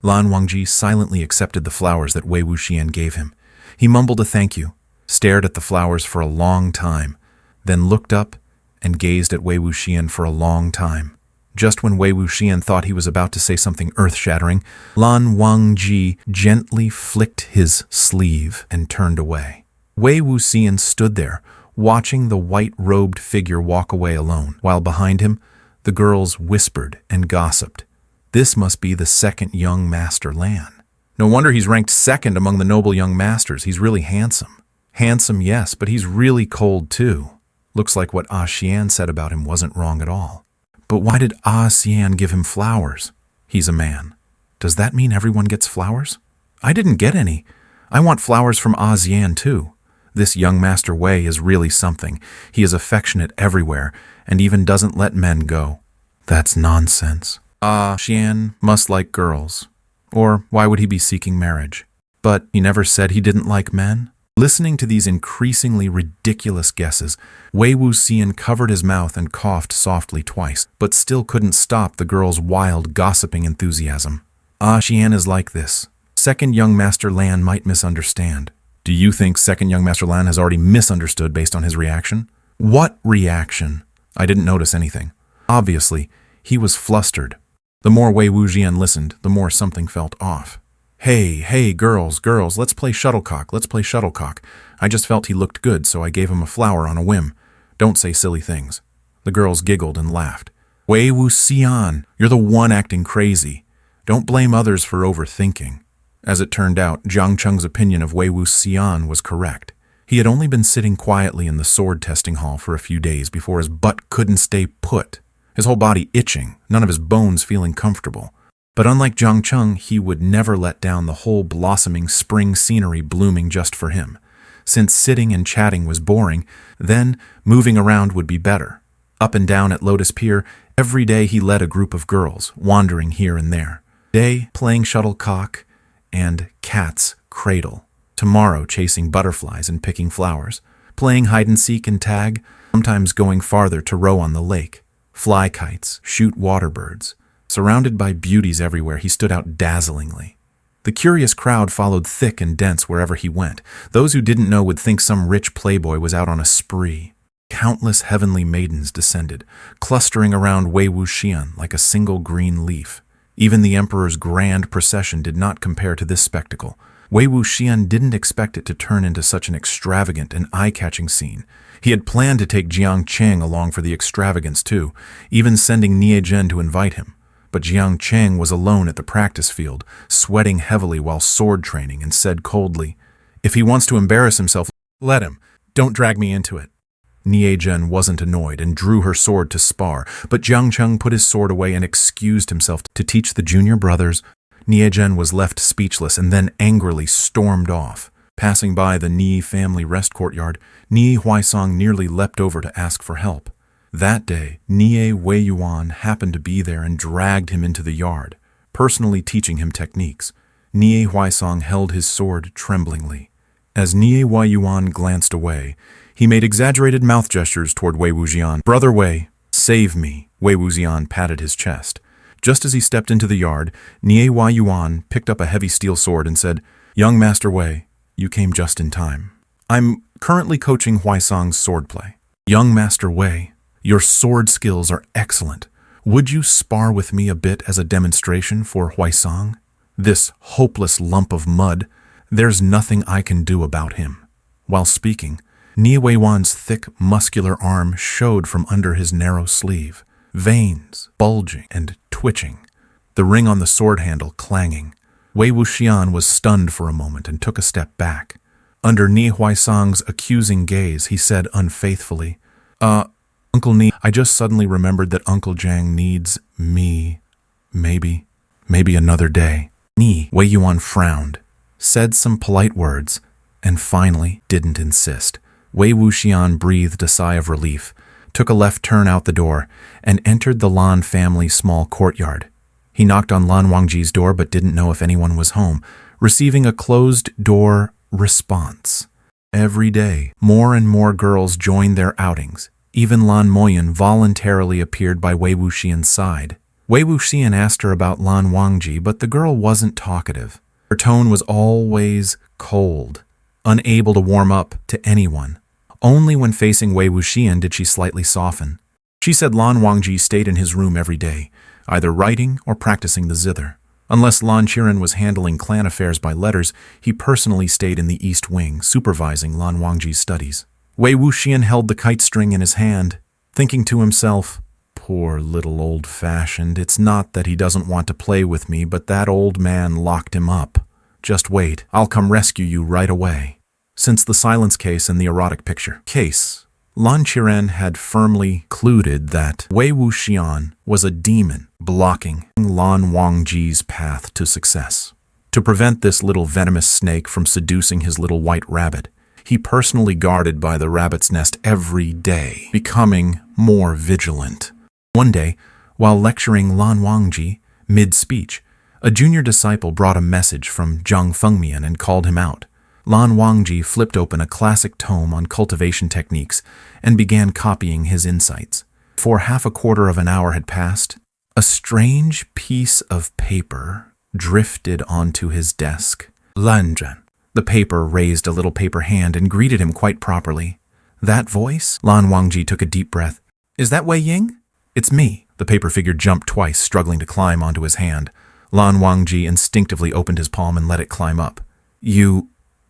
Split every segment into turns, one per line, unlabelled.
Lan Wangji silently accepted the flowers that Wei Wuxian gave him. He mumbled a thank you, stared at the flowers for a long time, then looked up and gazed at Wei Wuxian for a long time. Just when Wei Wuxian thought he was about to say something earth-shattering, Lan Wangji gently flicked his sleeve and turned away. Wei Wuxian stood there, watching the white-robed figure walk away alone, while behind him, the girls whispered and gossiped. This must be the second young master Lan. No wonder he's ranked second among the noble young masters. He's really handsome. Handsome, yes, but he's really cold too. Looks like what Xian said about him wasn't wrong at all. But why did Xian give him flowers? He's a man. Does that mean everyone gets flowers? I didn't get any. I want flowers from Xian too. This young master Wei is really something. He is affectionate everywhere and even doesn't let men go. That's nonsense. Xian must like girls. Or why would he be seeking marriage? But he never said he didn't like men? Listening to these increasingly ridiculous guesses, Wei Wuxian covered his mouth and coughed softly twice, but still couldn't stop the girl's wild, gossiping enthusiasm. Xian is like this. Second young master Lan might misunderstand. Do you think second young master Lan has already misunderstood based on his reaction? What reaction? I didn't notice anything. Obviously, he was flustered. The more Wei Wuxian listened, the more something felt off. Hey, girls, let's play shuttlecock, I just felt he looked good, so I gave him a flower on a whim. Don't say silly things. The girls giggled and laughed. Wei Wuxian, you're the one acting crazy. Don't blame others for overthinking. As it turned out, Jiang Cheng's opinion of Wei Wuxian was correct. He had only been sitting quietly in the sword testing hall for a few days before his butt couldn't stay put. His whole body itching, none of his bones feeling comfortable. But unlike Jiang Cheng, he would never let down the whole blossoming spring scenery blooming just for him. Since sitting and chatting was boring, then moving around would be better. Up and down at Lotus Pier, every day he led a group of girls, wandering here and there. Today, playing shuttlecock and cat's cradle. Tomorrow, chasing butterflies and picking flowers. Playing hide-and-seek and tag, sometimes going farther to row on the lake. Fly kites, shoot water birds. Surrounded by beauties everywhere, he stood out dazzlingly. The curious crowd followed thick and dense wherever he went. Those who didn't know would think some rich playboy was out on a spree. Countless heavenly maidens descended, clustering around Wei Wuxian like a single green leaf. Even the emperor's grand procession did not compare to this spectacle. Wei Wuxian didn't expect it to turn into such an extravagant and eye-catching scene. He had planned to take Jiang Cheng along for the extravagance too, even sending Zhan to invite him. But Jiang Cheng was alone at the practice field, sweating heavily while sword training, and said coldly, "If he wants to embarrass himself, let him. Don't drag me into it." Zhan wasn't annoyed and drew her sword to spar, but Jiang Cheng put his sword away and excused himself to teach the junior brothers. Zhan was left speechless and then angrily stormed off. Passing by the Ni family rest courtyard, Ni Huaisong nearly leapt over to ask for help. That day, Nie Wei Yuan happened to be there and dragged him into the yard, personally teaching him techniques. Nie Huaisong held his sword tremblingly. As Nie Wei Yuan glanced away, he made exaggerated mouth gestures toward Wei Wuxian. "Brother Wei, save me," Wei Wuxian patted his chest. Just as he stepped into the yard, Nie Wei Yuan picked up a heavy steel sword and said, "Young Master Wei, you came just in time. I'm currently coaching Huaisong's swordplay. Young Master Wei, your sword skills are excellent. Would you spar with me a bit as a demonstration for Huaisong? This hopeless lump of mud, there's nothing I can do about him." While speaking, Nie Wei Yuan's thick, muscular arm showed from under his narrow sleeve, veins bulging and twitching, the ring on the sword handle clanging. Wei Wuxian was stunned for a moment and took a step back. Under Nie Huaisong's accusing gaze, he said unfaithfully, Uncle Nie, I just suddenly remembered that Uncle Jiang needs me. Maybe another day." Nie Wei Yuan frowned, said some polite words, and finally didn't insist. Wei Wuxian breathed a sigh of relief, took a left turn out the door, and entered the Lan family's small courtyard. He knocked on Lan Wangji's door but didn't know if anyone was home, receiving a closed-door response. Every day, more and more girls joined their outings. Even Lan Moyan voluntarily appeared by Wei Wuxian's side. Wei Wuxian asked her about Lan Wangji, but the girl wasn't talkative. Her tone was always cold, unable to warm up to anyone. Only when facing Wei Wuxian did she slightly soften. She said Lan Wangji stayed in his room every day, either writing or practicing the zither. Unless Lan Qiren was handling clan affairs by letters, he personally stayed in the East Wing, supervising Lan Wangji's studies. Wei Wuxian held the kite string in his hand, thinking to himself, "Poor little old-fashioned, it's not that he doesn't want to play with me, but that old man locked him up. Just wait, I'll come rescue you right away." Since the silence case and the erotic picture case, Lan Qiren had firmly concluded that Wei Wuxian was a demon blocking Lan Wangji's path to success. To prevent this little venomous snake from seducing his little white rabbit, he personally guarded by the rabbit's nest every day, becoming more vigilant. One day, while lecturing Lan Wangji mid-speech, a junior disciple brought a message from Zhang Fengmian and called him out. Lan Wangji flipped open a classic tome on cultivation techniques and began copying his insights. Before half a quarter of an hour had passed, a strange piece of paper drifted onto his desk. Lan Zhan. The paper raised a little paper hand and greeted him quite properly. That voice? Lan Wangji took a deep breath. "Is that Wei Ying?" "It's me." The paper figure jumped twice, struggling to climb onto his hand. Lan Wangji instinctively opened his palm and let it climb up.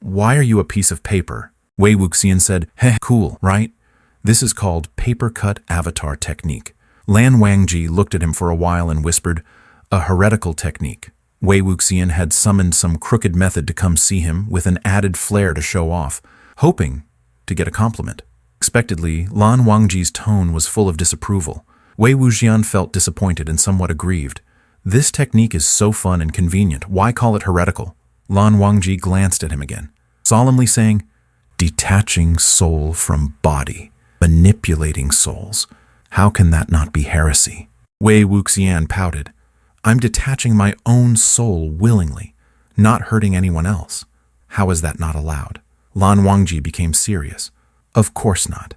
Why are you a piece of paper?" Wei Wuxian said, "Heh, cool, right? This is called paper-cut avatar technique." Lan Wangji looked at him for a while and whispered, "A heretical technique." Wei Wuxian had summoned some crooked method to come see him with an added flair to show off, hoping to get a compliment. Unexpectedly, Lan Wangji's tone was full of disapproval. Wei Wuxian felt disappointed and somewhat aggrieved. "This technique is so fun and convenient. Why call it heretical?" Lan Wangji glanced at him again, solemnly saying, "Detaching soul from body, manipulating souls. How can that not be heresy?" Wei Wuxian pouted. "I'm detaching my own soul willingly, not hurting anyone else. How is that not allowed?" Lan Wangji became serious. "Of course not.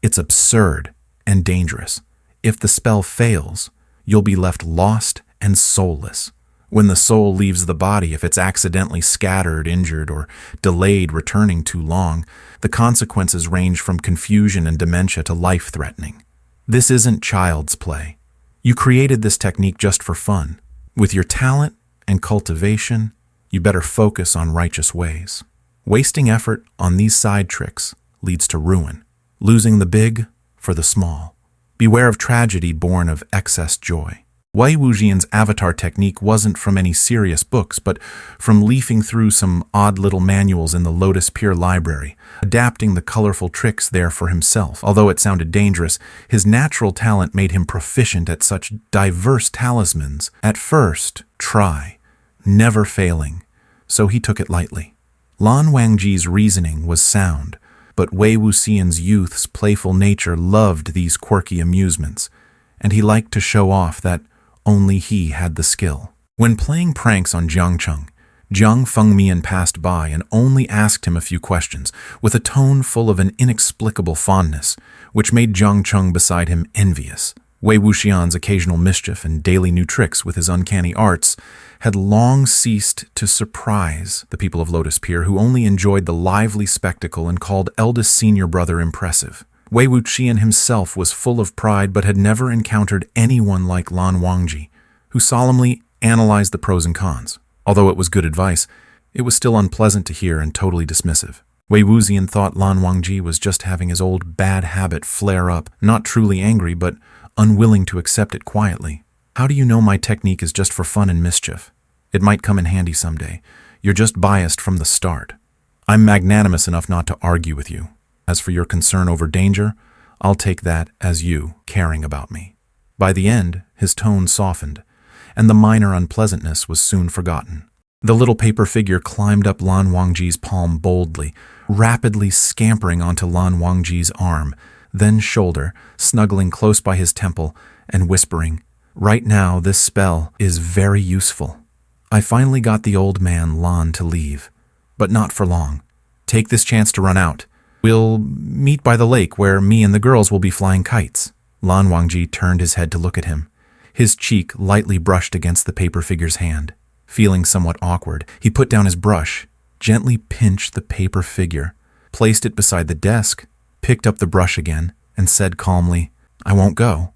It's absurd and dangerous. If the spell fails, you'll be left lost and soulless. When the soul leaves the body, if it's accidentally scattered, injured, or delayed returning too long, the consequences range from confusion and dementia to life-threatening. This isn't child's play. You created this technique just for fun. With your talent and cultivation, you better focus on righteous ways. Wasting effort on these side tricks leads to ruin, losing the big for the small. Beware of tragedy born of excess joy." Wei Wuxian's avatar technique wasn't from any serious books, but from leafing through some odd little manuals in the Lotus Pier library, adapting the colorful tricks there for himself. Although it sounded dangerous, his natural talent made him proficient at such diverse talismans. At first, try, never failing, so he took it lightly. Lan Wangji's reasoning was sound, but Wei Wuxian's youth's playful nature loved these quirky amusements, and he liked to show off that only he had the skill. When playing pranks on Jiangcheng, Zhang Fengmian passed by and only asked him a few questions, with a tone full of an inexplicable fondness, which made Jiangcheng beside him envious. Wei Wuxian's occasional mischief and daily new tricks with his uncanny arts had long ceased to surprise the people of Lotus Pier, who only enjoyed the lively spectacle and called eldest senior brother impressive. Wei Wuxian himself was full of pride but had never encountered anyone like Lan Wangji, who solemnly analyzed the pros and cons. Although it was good advice, it was still unpleasant to hear and totally dismissive. Wei Wuxian thought Lan Wangji was just having his old bad habit flare up, not truly angry but unwilling to accept it quietly. "How do you know my technique is just for fun and mischief? It might come in handy someday. You're just biased from the start. I'm magnanimous enough not to argue with you. As for your concern over danger, I'll take that as you caring about me." By the end, his tone softened, and the minor unpleasantness was soon forgotten. The little paper figure climbed up Lan Wangji's palm boldly, rapidly scampering onto Lan Wangji's arm, then shoulder, snuggling close by his temple, and whispering, "Right now, this spell is very useful. I finally got the old man Lan to leave, but not for long. Take this chance to run out. We'll meet by the lake where me and the girls will be flying kites." Lan Wangji turned his head to look at him. His cheek lightly brushed against the paper figure's hand. Feeling somewhat awkward, he put down his brush, gently pinched the paper figure, placed it beside the desk, picked up the brush again, and said calmly, "I won't go."